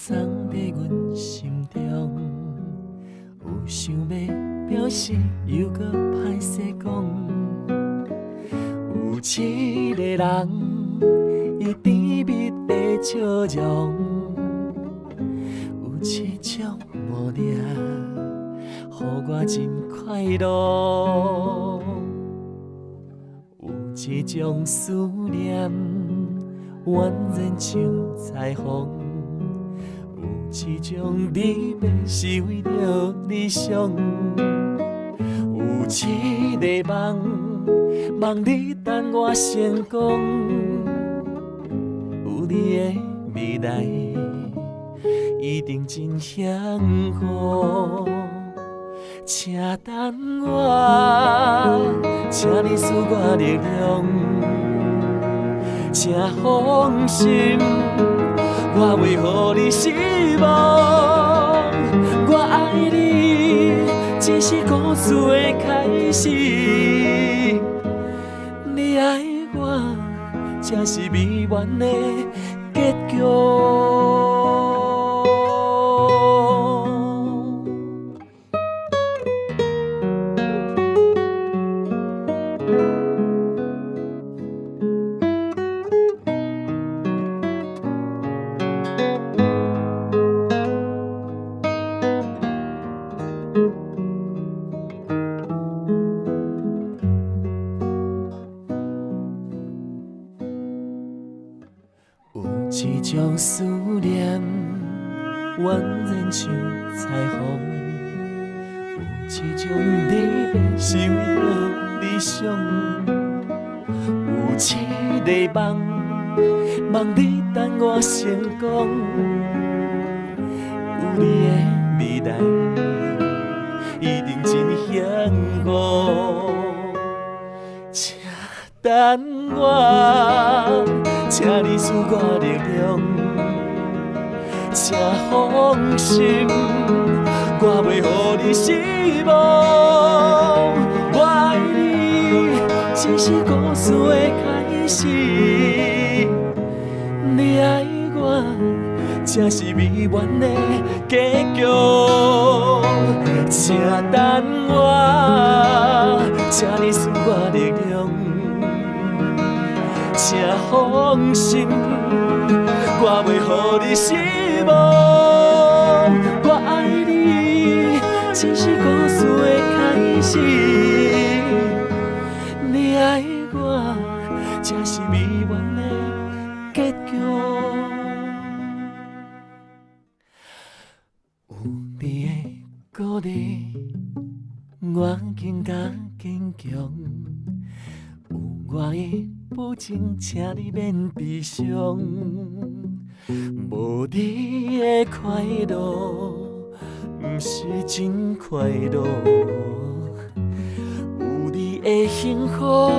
藏在阮心中。有想要表示，又搁歹势讲。有一个人，伊甜蜜的笑容，有一种无定，予我真快乐。有一种思念，蜿蜒像彩虹。有一种离别是为着理想。有一个梦，梦你等我成功。有你的未来，一定真幸福。请等我，请你赐我力量，请放心，我袂予你失望。我爱你，只是故事的开始。你爱我，才是美满的结局。有一种思念，蜿蜒像彩虹；有一种离别是为着理想；有一个梦，梦你等我成功；有你的未来，一定真幸福。请等我。请你赐我力量，请放心，我袂予你失望。我爱你，只是故事的开始。你爱我，才是美满的结局。请等我，请你赐我力量。请放心，我袂予你失望。我爱你，只是故事的开始。你爱我，才是美满的结局。有你的鼓励，我更加坚强。有我的保证，请你免悲伤。无你的快乐，不是真快乐。有你的幸福，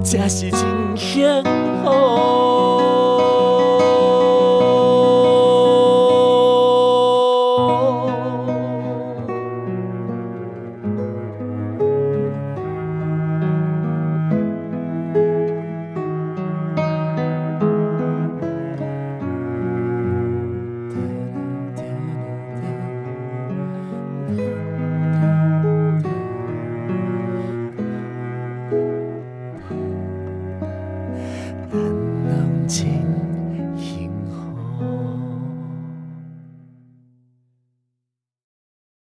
才是真幸福。咱拢一